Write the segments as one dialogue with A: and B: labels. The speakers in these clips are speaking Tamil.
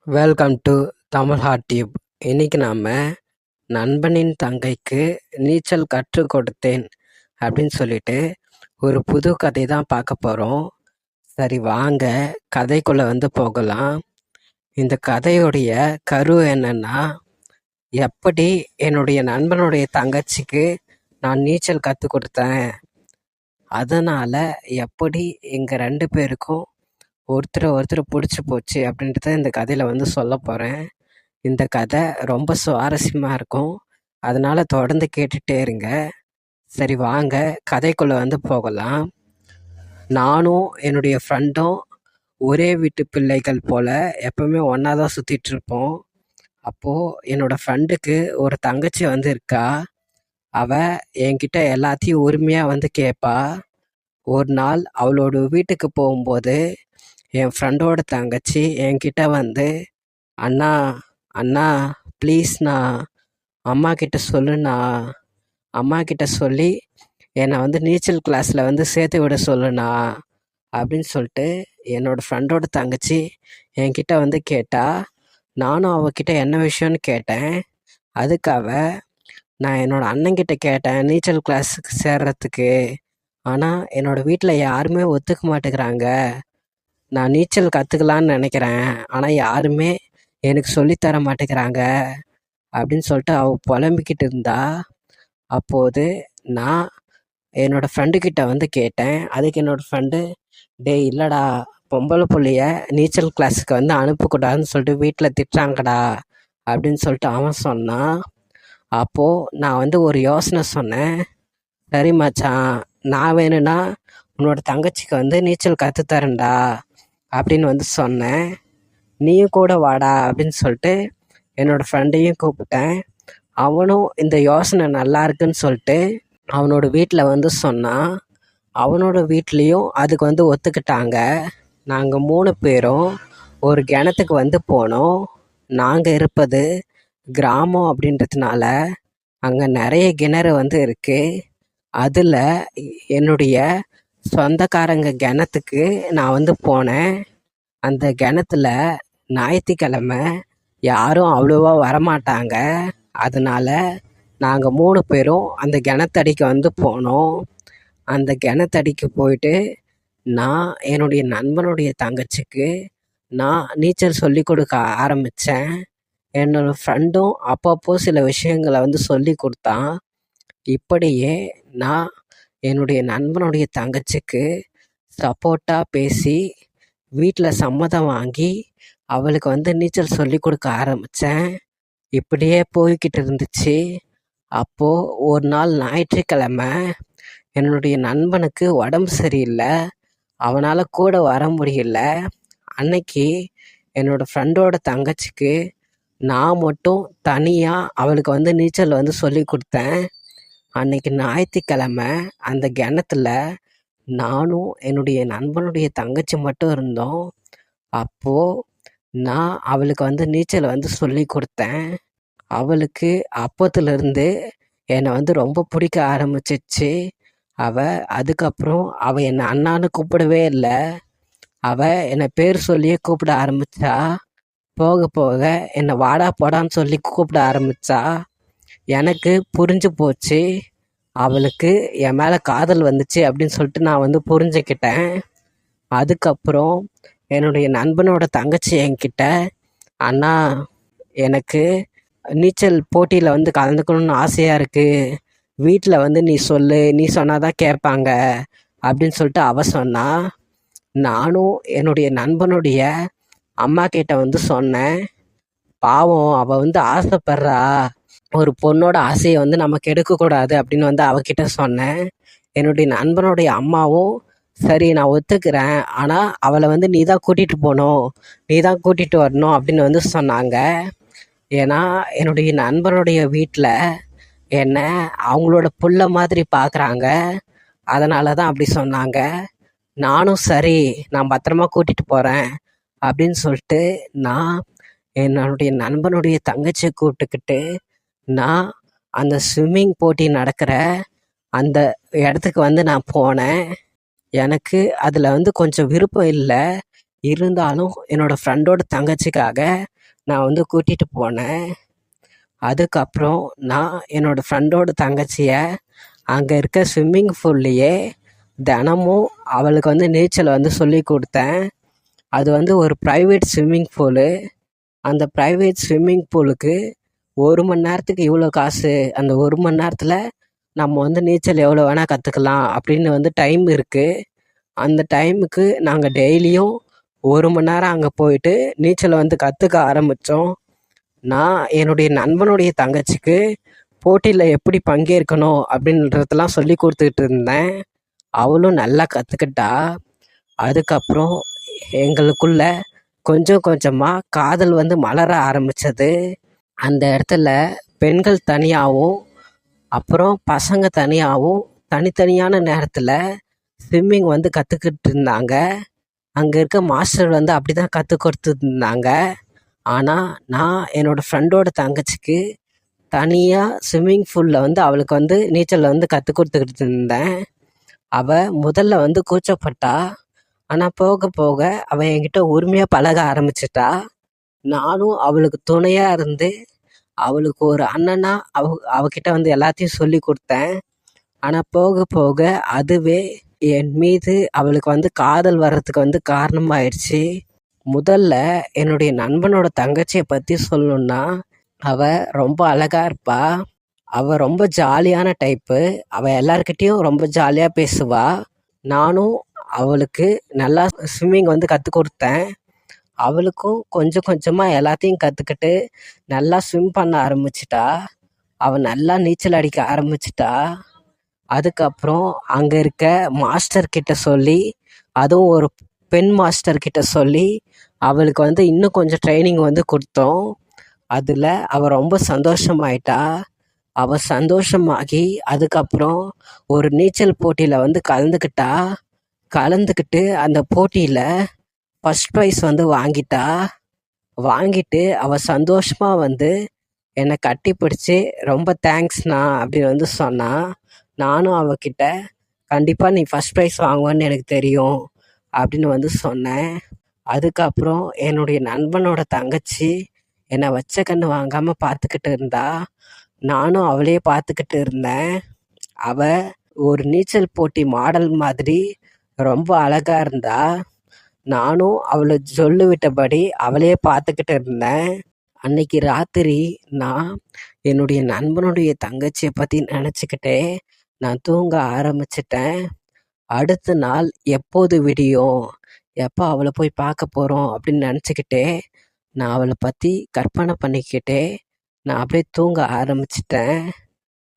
A: Welcome to Tamil hot tube. இன்னைக்கு நாம் நண்பனின் தங்கைக்கு நீச்சல் கற்றுக் கொடுத்தேன் அப்படின்னு சொல்லிட்டு ஒரு புது கதை தான் பார்க்க போகிறோம். சரி வாங்க கதைக்குள்ளே போகலாம். இந்த கதையுடைய கரு என்னன்னா, எப்படி என்னுடைய நண்பனுடைய தங்கச்சிக்கு நான் நீச்சல் கற்றுக் கொடுத்தேன், அதனால் எப்படி எங்கள் 2 பேருக்கும் ஒருத்தர் பிடிச்சி போச்சு அப்படின்றத இந்த கதையில் சொல்ல போகிறேன். இந்த கதை ரொம்ப சுவாரஸ்யமாக இருக்கும், அதனால் தொடர்ந்து கேட்டுகிட்டே இருங்க. சரி வாங்க கதைக்குள்ளே போகலாம். நானும் என்னுடைய ஃப்ரெண்டும் ஒரே வீட்டு பிள்ளைகள் போல் எப்போவுமே ஒன்றா தான் சுற்றிட்டுருப்போம். அப்போது என்னோடய ஃப்ரெண்டுக்கு ஒரு தங்கச்சி இருக்கா. அவள் என்கிட்ட எல்லாத்தையும் உரிமையாக கேட்பா. ஒரு நாள் அவளோட வீட்டுக்கு போகும்போது என் ஃப்ரெண்டோட தங்கச்சி என்கிட்ட அண்ணா அண்ணா ப்ளீஸ்ண்ணா, அம்மா கிட்ட சொல்லுண்ணா, அம்மா கிட்ட சொல்லி என்னை நீச்சல் கிளாஸில் சேர்த்து விட சொல்லுண்ணா அப்படின்னு சொல்லிட்டு என்னோடய ஃப்ரெண்டோட தங்கச்சி என்கிட்ட கேட்டா. நானும் அவகிட்ட என்ன விஷயம்னு கேட்டேன். அதுக்காக நான் என்னோடய அண்ணங்கிட்ட கேட்டேன் நீச்சல் கிளாஸுக்கு சேர்றதுக்கு. ஆனால் என்னோடய வீட்டில் யாருமே ஒத்துக்க மாட்டேங்கிறாங்க. நான் நீச்சல் கற்றுக்கலான்னு நினைக்கிறேன், ஆனால் யாருமே எனக்கு சொல்லித்தர மாட்டேங்கிறாங்க அப்படின்னு சொல்லிட்டு அவள் புலம்பிக்கிட்டு இருந்தா. அப்போது நான் என்னோடய ஃப்ரெண்டுக்கிட்ட கேட்டேன். அதுக்கு என்னோடய ஃப்ரெண்டு, டேய் இல்லைடா, பொம்பளை புள்ளைய நீச்சல் கிளாஸுக்கு அனுப்பக்கூடாதுன்னு சொல்லிட்டு வீட்டில் திட்டுறாங்கடா அப்படின்னு சொல்லிட்டு அவன் சொன்னான். அப்போது நான் ஒரு யோசனை சொன்னேன். சரி மச்சான், நான் வேணும்னா உன்னோட தங்கச்சிக்கு நீச்சல் கற்றுத்தரேன்டா அப்படின்னு சொன்னேன். நீயும் கூட வாடா அப்படின்னு சொல்லிட்டு என்னோடய ஃப்ரெண்டையும் கூப்பிட்டேன். அவனும் இந்த யோசனை நல்லா இருக்குன்னு சொல்லிட்டு அவனோட வீட்டில் சொன்னான். அவனோட வீட்லேயும் அதுக்கு ஒத்துக்கிட்டாங்க. நாங்கள் 3 பேரும் ஒரு கிணத்துக்கு போனோம். நாங்கள் இருப்பது கிராமம் அப்படின்றதுனால அங்கே நிறைய கிணறு இருக்குது. அதில் என்னுடைய சொந்தக்காரங்க கிணத்துக்கு நான் போனேன். அந்த கிணத்துல ஞாயிற்றுக்கிழமை யாரும் அவ்வளோவா வரமாட்டாங்க. அதனால் நாங்கள் 3 பேரும் அந்த கிணத்தடிக்கு போனோம். அந்த கிணத்தடிக்கு போயிட்டு நான் என்னுடைய நண்பனுடைய தங்கச்சிக்கு நான் நீச்சல் சொல்லி கொடுக்க ஆரம்பித்தேன். என்னோடய ஃப்ரெண்டும் அப்பப்போ சில விஷயங்களை சொல்லி கொடுத்தான். இப்படியே நான் என்னுடைய நண்பனுடைய தங்கச்சிக்கு சப்போர்ட்டாக பேசி வீட்டில் சம்மதம் வாங்கி அவளுக்கு நீச்சல் சொல்லி கொடுக்க ஆரம்பித்தேன். இப்படியே போய்கிட்டு இருந்துச்சு. அப்போது ஒரு நாள் ஞாயிற்றுக்கிழமை என்னுடைய நண்பனுக்கு உடம்பு சரியில்லை, அவனால் கூட வர முடியல. அன்னைக்கு என்னோடய ஃப்ரெண்டோட தங்கச்சிக்கு நான் மட்டும் தனியாக அவளுக்கு நீச்சல் சொல்லி கொடுத்தேன். அன்னைக்கு ஞாயிற்றுக்கிழமை அந்த கிணத்துல நானும் என்னுடைய நண்பனுடைய தங்கச்சி மட்டும் இருந்தோம். அப்போது நான் அவளுக்கு நீச்சல் சொல்லி கொடுத்தேன். அவளுக்கு அப்போத்துலேருந்து என்னை ரொம்ப பிடிக்க ஆரம்பிச்சிச்சு. அதுக்கப்புறம் அவள் என்னை அண்ணான்னு கூப்பிடவே இல்லை. அவள் என்னை பேர் சொல்லியே கூப்பிட ஆரம்பித்தா. போக போக என்னை வாடா போடான்னு சொல்லி கூப்பிட ஆரம்பித்தா. எனக்கு புரிஞ்சு போச்சு, அவளுக்கு என் மேலே காதல் வந்துச்சு அப்படின்னு சொல்லிட்டு நான் புரிஞ்சுக்கிட்டேன். அதுக்கப்புறம் என்னுடைய நண்பனோட தங்கச்சி என்கிட்ட, அண்ணா எனக்கு நீச்சல் போட்டியில் கலந்துக்கணும்னு ஆசையாக இருக்குது, வீட்டில் நீ சொல்லு, நீ சொன்னாதான் கேட்பாங்க அப்படின்னு சொல்லிட்டு அவள் சொன்னா. நானும் என்னுடைய நண்பனுடைய அம்மா கிட்ட சொன்னேன். பாவம் அவள் ஆசைப்படுறா, ஒரு பொண்ணோட ஆசையை நம்ம கெடுக்கக்கூடாது அப்படின்னு அவகிட்ட சொன்னேன். என்னுடைய நண்பனுடைய அம்மாவும் சரி நான் ஒத்துக்கிறேன், ஆனால் அவளை நீ தான் கூட்டிகிட்டு போகணும், நீ தான் கூட்டிகிட்டு வரணும் அப்படின்னு சொன்னாங்க. ஏன்னா என்னுடைய நண்பனுடைய வீட்டில் என்னை அவங்களோட புள்ள மாதிரி பார்க்குறாங்க, அதனால தான் அப்படி சொன்னாங்க. நானும் சரி நான் பத்திரமா கூட்டிகிட்டு போகிறேன் அப்படின்னு சொல்லிட்டு நான் என்னுடைய நண்பனுடைய தங்கச்சியை கூப்பிட்டுக்கிட்டு நான் அந்த ஸ்விம்மிங் போட்டி நடக்கிற அந்த இடத்துக்கு நான் போனேன். எனக்கு அதில் கொஞ்சம் விருப்பம் இல்லை. இருந்தாலும் என்னோடய ஃப்ரெண்டோட தங்கச்சிக்காக நான் வந்து கூட்டிகிட்டு போனேன். அதுக்கப்புறம் நான் என்னோடய ஃப்ரெண்டோட தங்கச்சியை அங்கே இருக்க ஸ்விம்மிங் பூல்லையே தினமும் அவளுக்கு வந்து நீச்சல் வந்து சொல்லி கொடுத்தேன். அது வந்து ஒரு ப்ரைவேட் ஸ்விம்மிங் பூலு. அந்த ப்ரைவேட் ஸ்விம்மிங் பூலுக்கு 1 மணி நேரத்துக்கு இவ்வளோ காசு, அந்த 1 மணி நேரத்தில் நம்ம வந்து நீச்சல் எவ்வளோ வேணால் கற்றுக்கலாம் அப்படின்னு வந்து டைம் இருக்குது. அந்த டைமுக்கு நாங்கள் டெய்லியும் 1 மணி நேரம் அங்கே போயிட்டு நீச்சலை வந்து கற்றுக்க ஆரம்பித்தோம். நான் என்னுடைய நண்பனுடைய தங்கச்சிக்கு போட்டியில் எப்படி பங்கேற்கணும் அப்படின்றதெல்லாம் சொல்லி கொடுத்துக்கிட்டு இருந்தேன். அவளும் நல்லா கற்றுக்கிட்டா. அதுக்கப்புறம் எங்களுக்குள்ள கொஞ்சம் கொஞ்சமாக காதல் வந்து மலர ஆரம்பித்தது. அந்த இடத்துல பெண்கள் தனியாகவும் அப்புறம் பசங்க தனியாகவும் தனித்தனியான நேரத்தில் ஸ்விம்மிங் வந்து கற்றுக்கிட்டு இருந்தாங்க. அங்கே இருக்க மாஸ்டர் வந்து அப்படி தான் கற்றுக் கொடுத்துருந்தாங்க. ஆனால் நான் என்னோடய ஃப்ரெண்டோட தங்கச்சிக்கு தனியாக ஸ்விம்மிங் பூலில் வந்து அவளுக்கு வந்து நீச்சல் வந்து கற்றுக் கொடுத்துக்கிட்டு இருந்தேன். அவள் முதல்ல வந்து கூச்சப்பட்டா. ஆனால் போக போக அவள் என்கிட்ட உரிமையாக பழக ஆரம்பிச்சிட்டா. நானும் அவளுக்கு துணையாக இருந்து அவளுக்கு ஒரு அண்ணனா அவகிட்ட வந்து எல்லாத்தையும் சொல்லி கொடுத்தேன். ஆனால் போக போக அதுவே என் மீது அவளுக்கு வந்து காதல் வர்றதுக்கு வந்து காரணமாயிடுச்சு. முதல்ல என்னுடைய நண்பனோட தங்கச்சியை பற்றி சொல்லணுன்னா, அவள் ரொம்ப அழகாக இருப்பா. அவள் ரொம்ப ஜாலியான டைப்பு. அவள் எல்லார்கிட்டேயும் ரொம்ப ஜாலியாக பேசுவா. நானும் அவளுக்கு நல்லா ஸ்விம்மிங் வந்து கற்றுக் கொடுத்தேன். அவளுக்கும் கொஞ்சம் கொஞ்சமாக எல்லாத்தையும் கற்றுக்கிட்டு நல்லா ஸ்விம் பண்ண ஆரம்பிச்சிட்டா. அவள் நல்லா நீச்சல் அடிக்க ஆரம்பிச்சிட்டா. அதுக்கப்புறம் அங்கே இருக்க மாஸ்டர்கிட்ட சொல்லி, அதுவும் ஒரு பெண் மாஸ்டர்கிட்ட சொல்லி அவளுக்கு வந்து இன்னும் கொஞ்சம் ட்ரைனிங் வந்து கொடுத்தோம். அதில் அவள் ரொம்ப சந்தோஷமாயிட்டா. அவள் சந்தோஷமாகி அதுக்கப்புறம் ஒரு நீச்சல் போட்டியில் வந்து கலந்துக்கிட்டு அந்த போட்டியில் ஃபஸ்ட் ப்ரைஸ் வந்து வாங்கிட்டு அவள் சந்தோஷமாக வந்து என்னை கட்டி பிடிச்சி ரொம்ப தேங்க்ஸ்ண்ணா அப்படின்னு வந்து சொன்னான். நானும் அவகிட்ட கண்டிப்பாக நீ ஃபஸ்ட் ப்ரைஸ் வாங்குவேன்னு எனக்கு தெரியும் அப்படின்னு வந்து சொன்னேன். அதுக்கப்புறம் என்னுடைய நண்பனோட தங்கச்சி என்னை வச்ச கண்ணு வாங்காமல் பார்த்துக்கிட்டு இருந்தா. நானும் அவளையே பார்த்துக்கிட்டு இருந்தேன். அவள் ஒரு நீச்சல் போட்டி மாடல் மாதிரி ரொம்ப அழகாக இருந்தா. நானும் அவளை சொல்லி விட்டபடி அவளையே பார்த்துக்கிட்டு இருந்தேன். அன்னைக்கு ராத்திரி நான் என்னுடைய நண்பனுடைய தங்கச்சியை பற்றி நினச்சிக்கிட்டே நான் தூங்க ஆரம்பிச்சிட்டேன். அடுத்த நாள் எப்போது விடியும், எப்போ அவளை போய் பார்க்க போகிறோம் அப்படின்னு நினச்சிக்கிட்டே நான் அவளை பற்றி கற்பனை பண்ணிக்கிட்டே நான் அப்படியே தூங்க ஆரம்பிச்சிட்டேன்.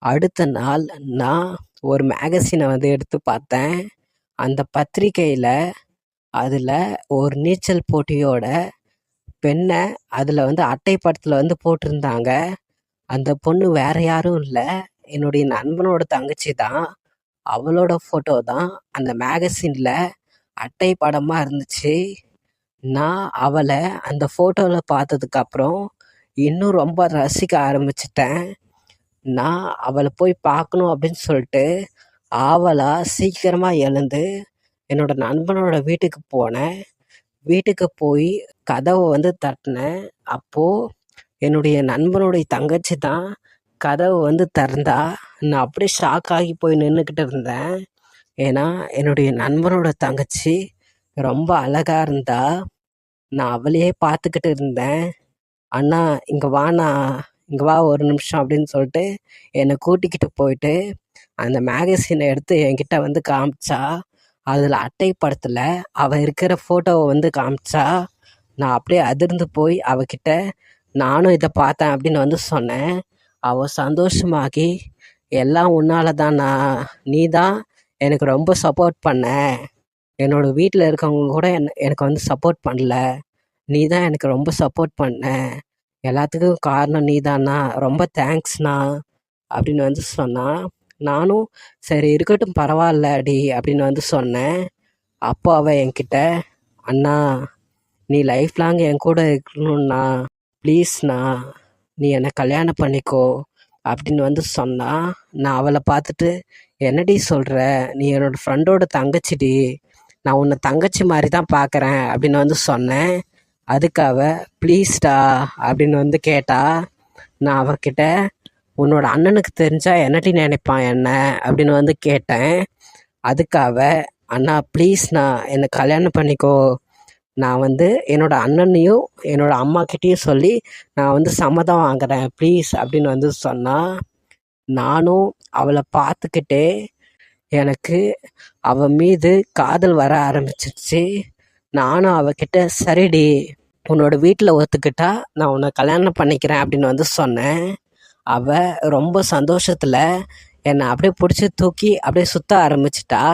A: அடுத்த நாள் நான் ஒரு மேகசினை வந்து எடுத்து பார்த்தேன். அந்த பத்திரிக்கையில் அதில் ஒரு நீச்சல் போட்டியோட பெண்ணை அதில் வந்து அட்டைப்படத்தில் வந்து போட்டிருந்தாங்க. அந்த பொண்ணு வேறு யாரும் இல்லை, என்னுடைய நண்பனோட தங்கச்சி தான். அவளோட ஃபோட்டோ தான் அந்த மேகசினில் அட்டை படமாக இருந்துச்சு. நான் அவளை அந்த ஃபோட்டோவில் பார்த்ததுக்கப்புறம் இன்னும் ரொம்ப ரசிக்க ஆரம்பிச்சிட்டேன். நான் அவளை போய் பார்க்கணும் அப்படின்னு சொல்லிட்டு ஆவலாக சீக்கிரமாக எழுந்து என்னோடய நண்பனோட வீட்டுக்கு போனேன். வீட்டுக்கு போய் கதவை வந்து தட்டினேன். அப்போது என்னுடைய நண்பனுடைய தங்கச்சி தான் கதவை வந்து திறந்தா. நான் அப்படியே ஷாக் ஆகி போய் நின்றுக்கிட்டு இருந்தேன். ஏன்னா என்னுடைய நண்பனோட தங்கச்சி ரொம்ப அழகாக இருந்தா. நான் அவளையே பார்த்துக்கிட்டு இருந்தேன். அண்ணா இங்கே வாண்ணா, இங்கே வா ஒரு நிமிஷம் அப்படின்னு சொல்லிட்டு என்னை கூட்டிக்கிட்டு போயிட்டு அந்த மேகசினை எடுத்து என்கிட்ட வந்து காமிச்சா. அதில் அட்டை படத்தில் அவள் இருக்கிற ஃபோட்டோவை வந்து காமிச்சா. நான் அப்படியே அதிர்ந்து போய் அவகிட்ட நானும் இதை பார்த்தேன் அப்படின்னு வந்து சொன்னேன். அவள் சந்தோஷமாகி எல்லாம் உன்னால தானா, நீ தான் எனக்கு ரொம்ப சப்போர்ட் பண்ண, என்னோடய வீட்டில் இருக்கவங்க கூட எனக்கு வந்து சப்போர்ட் பண்ணல, நீ தான் எனக்கு ரொம்ப சப்போர்ட் பண்ண, எல்லாத்துக்கும் காரணம் நீ தானா, ரொம்ப தேங்க்ஸ்ண்ணா அப்படின்னு வந்து சொன்னான். நானும் சரி இருக்கட்டும் பரவாயில்ல அடி அப்படின்னு வந்து சொன்னேன். அப்போ அவள் என்கிட்ட, அண்ணா நீ லைஃப் லாங் என் கூட இருக்கணும்ண்ணா, ப்ளீஸ்ண்ணா நீ என்னை கல்யாணம் பண்ணிக்கோ அப்படின்னு வந்து சொன்னான். நான் அவளை பார்த்துட்டு, என்னடி சொல்கிற, நீ என்னோடய ஃப்ரெண்டோட தங்கச்சிடி, நான் உன்னை தங்கச்சி மாதிரி தான் பார்க்குறேன் அப்படின்னு வந்து சொன்னேன். அதுக்கு ப்ளீஸ்டா அப்படின்னு வந்து கேட்டா. நான் அவகிட்ட உன்னோட அண்ணனுக்கு தெரிஞ்சா என்னடி நினைப்பான் என்ன அப்படின்னு வந்து கேட்டேன். அதுக்கு அண்ணா ப்ளீஸ்ண்ணா என்னை கல்யாணம் பண்ணிக்கோ, நான் வந்து என்னோட அண்ணனையும் என்னோட அம்மாக்கிட்டேயும் சொல்லி நான் வந்து சம்மதம் வாங்குறேன் ப்ளீஸ் அப்படின்னு வந்து சொன்னா. நானும் அவளை பார்த்துக்கிட்டே எனக்கு அவள் மீது காதல் வர ஆரம்பிச்சிருச்சு. நானும் அவகிட்ட சரிடி உன்னோட வீட்டில் ஒத்துக்கிட்டா நான் உன்னை கல்யாணம் பண்ணிக்கிறேன் அப்படின்னு வந்து சொன்னேன். அவள் ரொம்ப சந்தோஷத்தில் என்னை அப்படியே பிடிச்சி தூக்கி அப்படியே சுற்ற ஆரம்பிச்சிட்டா.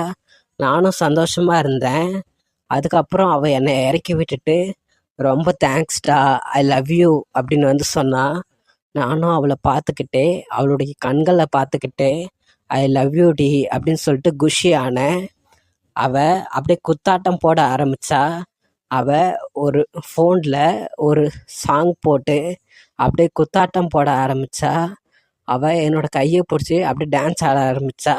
A: நானும் சந்தோஷமாக இருந்தேன். அதுக்கப்புறம் அவள் என்னை இறக்கி விட்டுட்டு ரொம்ப தேங்க்ஸ்டா, ஐ லவ் யூ அப்படின்னு வந்து சொன்னான். நானும் அவளை பார்த்துக்கிட்டே அவளுடைய கண்களை பார்த்துக்கிட்டே ஐ லவ் யூ டி அப்படின்னு சொல்லிட்டு குஷி ஆனேன். அவள் அப்படியே குத்தாட்டம் போட ஆரம்பித்தா. அவள் ஒரு ஃபோனில் ஒரு சாங் போட்டு அப்படியே குத்தாட்டம் போட ஆரம்பித்தா. அவள் என்னோடய கையை பிடிச்சி அப்படியே டான்ஸ் ஆட ஆரம்பித்தா.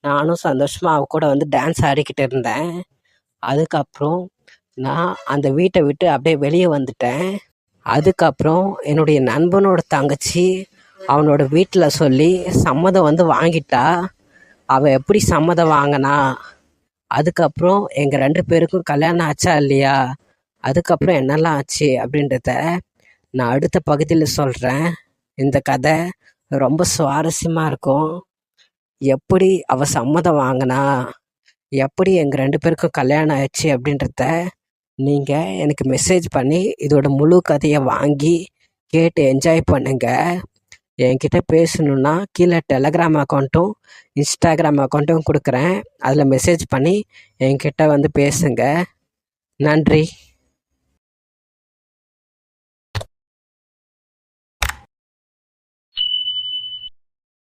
A: நானும் சந்தோஷமாக அவள் கூட வந்து டான்ஸ் ஆடிக்கிட்டு இருந்தேன். அதுக்கப்புறம் நான் அந்த வீட்டை விட்டு அப்படியே வெளியே வந்துட்டேன். அதுக்கப்புறம் என்னுடைய நண்பனோட தங்கச்சி அவனோட வீட்டில் சொல்லி சம்மதம் வந்து வாங்கிட்டா. அவள் எப்படி சம்மதம் வாங்கினா, அதுக்கப்புறம் எங்கள் 2 பேருக்கும் கல்யாணம் ஆச்சா இல்லையா, அதுக்கப்புறம் என்னெல்லாம் ஆச்சு அப்படின்றத நான் அடுத்த பகுதியில் சொல்கிறேன். இந்த கதை ரொம்ப சுவாரஸ்யமாக இருக்கும். எப்படி அவள் சம்மதம் வாங்கினா, எப்படி எங்கள் 2 பேருக்கும் கல்யாணம் ஆயிடுச்சு அப்படின்றத நீங்கள் எனக்கு மெசேஜ் பண்ணி இதோட முழு கதையை வாங்கி கேட்டு என்ஜாய் பண்ணுங்கள். என்கிட்ட பேசணுன்னா கீழே டெலகிராம் அக்கௌண்ட்டும் இன்ஸ்டாகிராம் அக்கௌண்ட்டும் கொடுக்குறேன். அதில் மெசேஜ் பண்ணி என்கிட்ட வந்து பேசுங்க. நன்றி.